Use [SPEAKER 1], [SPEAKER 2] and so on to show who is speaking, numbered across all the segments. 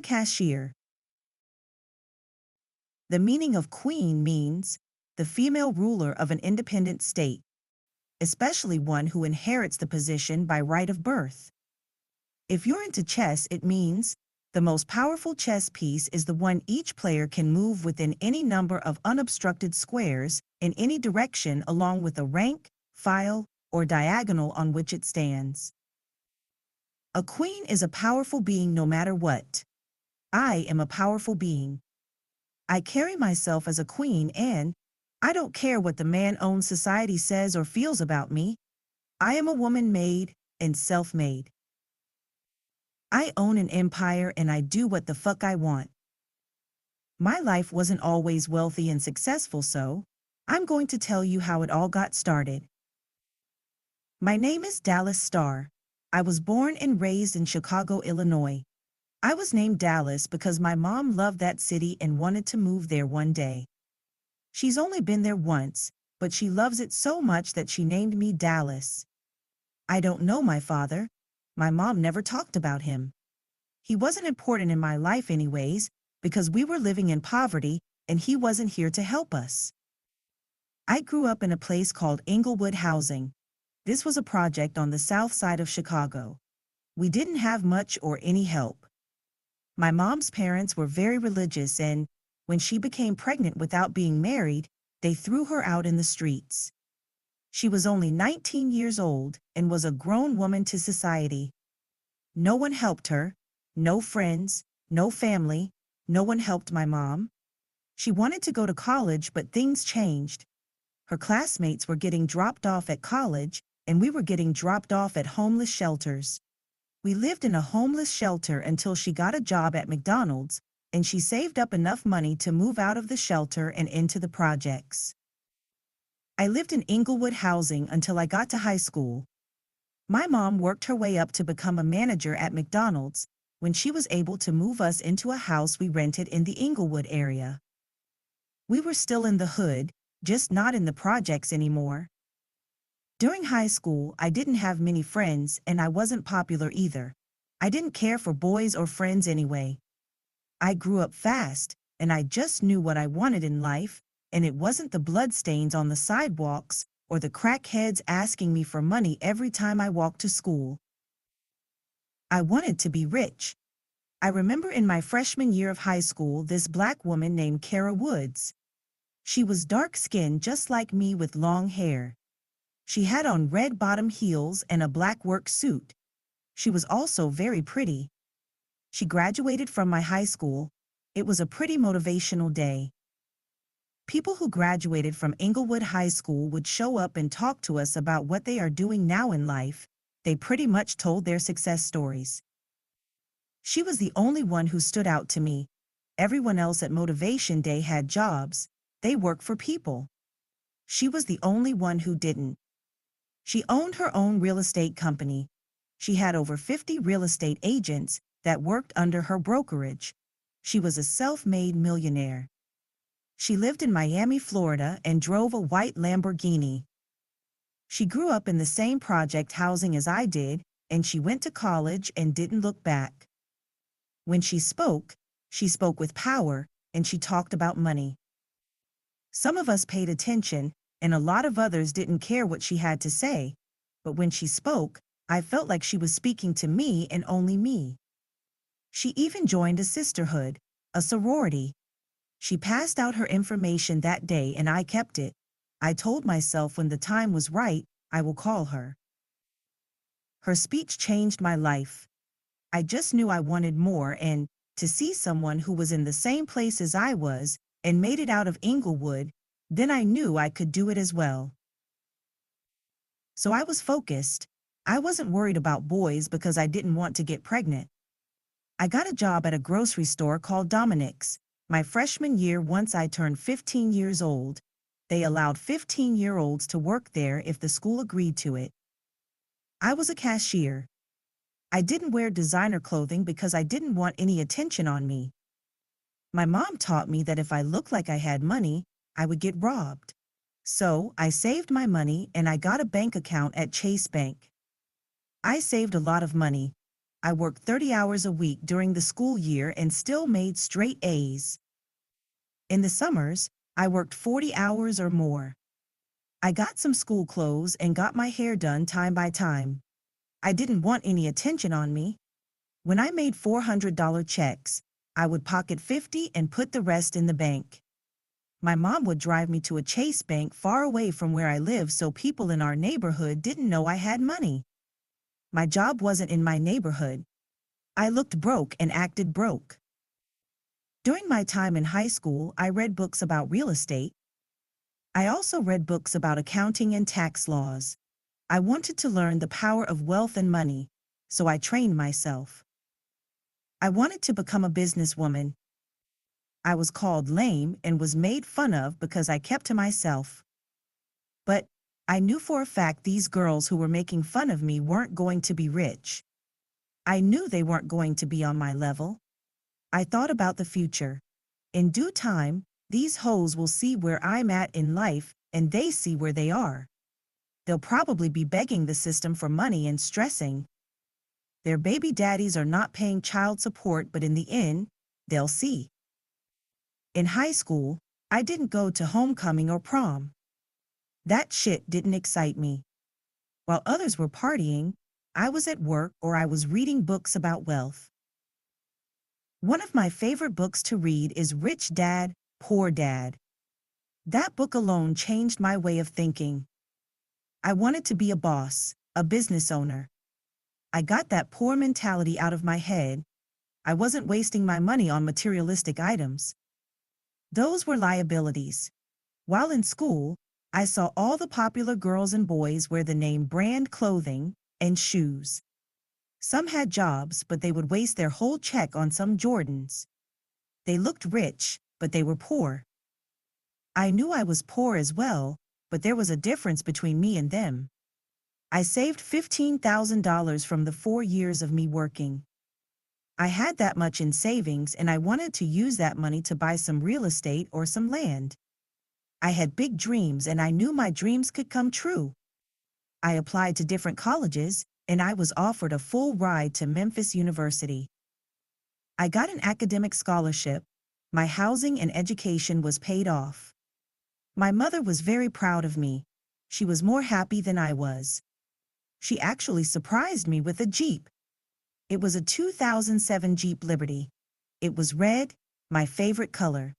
[SPEAKER 1] cashier. The meaning of queen means the female ruler of an independent state, especially one who inherits the position by right of birth. If you're into chess, it means the most powerful chess piece is the one each player can move within any number of unobstructed squares in any direction along with a rank, file, or diagonal on which it stands. A queen is a powerful being no matter what. I am a powerful being. I carry myself as a queen and I don't care what the man-owned society says or feels about me. I am a woman made and self-made. I own an empire and I do what the fuck I want. My life wasn't always wealthy and successful, so I'm going to tell you how it all got started. My name is Dallas Starr. I was born and raised in Chicago, Illinois. I was named Dallas because my mom loved that city and wanted to move there one day. She's only been there once, but she loves it so much that she named me Dallas. I don't know my father. My mom never talked about him. He wasn't important in my life anyways, because we were living in poverty and he wasn't here to help us. I grew up in a place called Inglewood Housing. This was a project on the south side of Chicago. We didn't have much or any help. My mom's parents were very religious and, when she became pregnant without being married, they threw her out in the streets. She was only 19 years old and was a grown woman to society. No one helped her, no friends, no family, no one helped my mom. She wanted to go to college, but things changed. Her classmates were getting dropped off at college, and we were getting dropped off at homeless shelters. We lived in a homeless shelter until she got a job at McDonald's, and she saved up enough money to move out of the shelter and into the projects. I lived in Inglewood Housing until I got to high school. My mom worked her way up to become a manager at McDonald's when she was able to move us into a house we rented in the Inglewood area. We were still in the hood, just not in the projects anymore. During high school, I didn't have many friends and I wasn't popular either. I didn't care for boys or friends anyway. I grew up fast, and I just knew what I wanted in life, and it wasn't the bloodstains on the sidewalks or the crackheads asking me for money every time I walked to school. I wanted to be rich. I remember in my freshman year of high school this black woman named Kara Woods. She was dark-skinned just like me with long hair. She had on red bottom heels and a black work suit. She was also very pretty. She graduated from my high school. It was a pretty motivational day. People who graduated from Inglewood High School would show up and talk to us about what they are doing now in life. They pretty much told their success stories. She was the only one who stood out to me. Everyone else at Motivation Day had jobs. They worked for people. She was the only one who didn't. She owned her own real estate company. She had over 50 real estate agents that worked under her brokerage. She was a self-made millionaire. She lived in Miami, Florida, and drove a white Lamborghini. She grew up in the same project housing as I did, and she went to college and didn't look back. When she spoke with power, and she talked about money. Some of us paid attention, and a lot of others didn't care what she had to say, but when she spoke, I felt like she was speaking to me and only me. She even joined a sisterhood, a sorority. She passed out her information that day and I kept it. I told myself when the time was right, I will call her. Her speech changed my life. I just knew I wanted more, and to see someone who was in the same place as I was and made it out of Inglewood, then I knew I could do it as well. So I was focused. I wasn't worried about boys because I didn't want to get pregnant. I got a job at a grocery store called Dominic's. My freshman year, once I turned 15 years old, they allowed 15-year-olds to work there if the school agreed to it. I was a cashier. I didn't wear designer clothing because I didn't want any attention on me. My mom taught me that if I looked like I had money, I would get robbed. So I saved my money and I got a bank account at Chase Bank. I saved a lot of money. I worked 30 hours a week during the school year and still made straight A's. In the summers, I worked 40 hours or more. I got some school clothes and got my hair done time by time. I didn't want any attention on me. When I made $400 checks, I would pocket 50 and put the rest in the bank. My mom would drive me to a Chase Bank far away from where I lived so people in our neighborhood didn't know I had money. My job wasn't in my neighborhood. I looked broke and acted broke. During my time in high school, I read books about real estate. I also read books about accounting and tax laws. I wanted to learn the power of wealth and money, so I trained myself. I wanted to become a businesswoman. I was called lame and was made fun of because I kept to myself. But I knew for a fact these girls who were making fun of me weren't going to be rich. I knew they weren't going to be on my level. I thought about the future. In due time, these hoes will see where I'm at in life and they see where they are. They'll probably be begging the system for money and stressing. Their baby daddies are not paying child support, but in the end, they'll see. In high school, I didn't go to homecoming or prom. That shit didn't excite me. While others were partying, I was at work or I was reading books about wealth. One of my favorite books to read is Rich Dad, Poor Dad. That book alone changed my way of thinking. I wanted to be a boss, a business owner. I got that poor mentality out of my head. I wasn't wasting my money on materialistic items. Those were liabilities. While in school, I saw all the popular girls and boys wear the name brand clothing and shoes. Some had jobs, but they would waste their whole check on some Jordans. They looked rich, but they were poor. I knew I was poor as well, but there was a difference between me and them. I saved $15,000 from the 4 years of me working. I had that much in savings and I wanted to use that money to buy some real estate or some land. I had big dreams and I knew my dreams could come true. I applied to different colleges and I was offered a full ride to Memphis University. I got an academic scholarship. My housing and education was paid off. My mother was very proud of me. She was more happy than I was. She actually surprised me with a Jeep. It was a 2007 Jeep Liberty. It was red, my favorite color.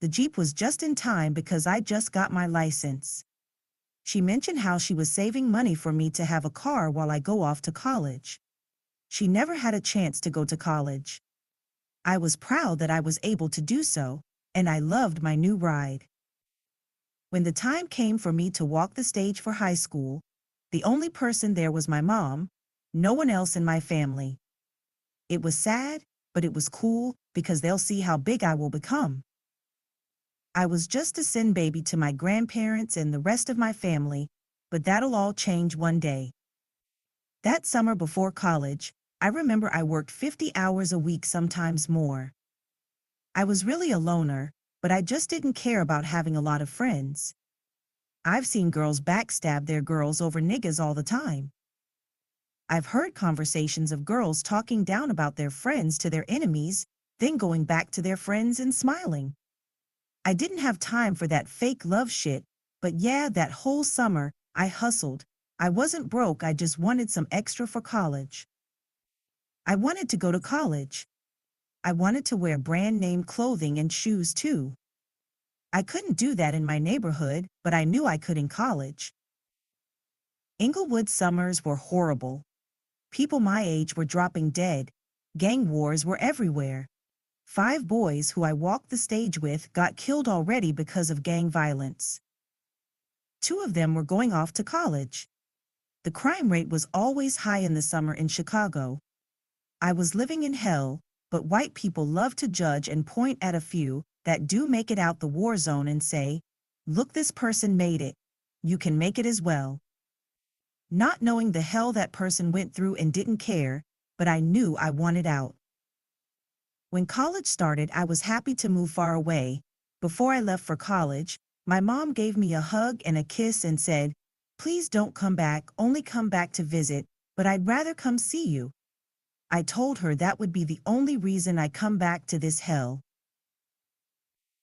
[SPEAKER 1] The Jeep was just in time because I just got my license. She mentioned how she was saving money for me to have a car while I go off to college. She never had a chance to go to college. I was proud that I was able to do so, and I loved my new ride. When the time came for me to walk the stage for high school, the only person there was my mom, no one else in my family. It was sad, but it was cool because they'll see how big I will become. I was just a sin baby to my grandparents and the rest of my family, but that'll all change one day. That summer before college, I remember I worked 50 hours a week, sometimes more. I was really a loner, but I just didn't care about having a lot of friends. I've seen girls backstab their girls over niggas all the time. I've heard conversations of girls talking down about their friends to their enemies, then going back to their friends and smiling. I didn't have time for that fake love shit, but yeah, that whole summer, I hustled. I wasn't broke, I just wanted some extra for college. I wanted to go to college. I wanted to wear brand name clothing and shoes too. I couldn't do that in my neighborhood, but I knew I could in college. Inglewood summers were horrible. People my age were dropping dead. Gang wars were everywhere. 5 boys who I walked the stage with got killed already because of gang violence. 2 of them were going off to college. The crime rate was always high in the summer in Chicago. I was living in hell, but white people love to judge and point at a few that do make it out the war zone and say, "Look, this person made it. You can make it as well." Not knowing the hell that person went through and didn't care, but I knew I wanted out. When college started, I was happy to move far away. Before I left for college, my mom gave me a hug and a kiss and said, "Please don't come back, only come back to visit, but I'd rather come see you." I told her that would be the only reason I come back to this hell.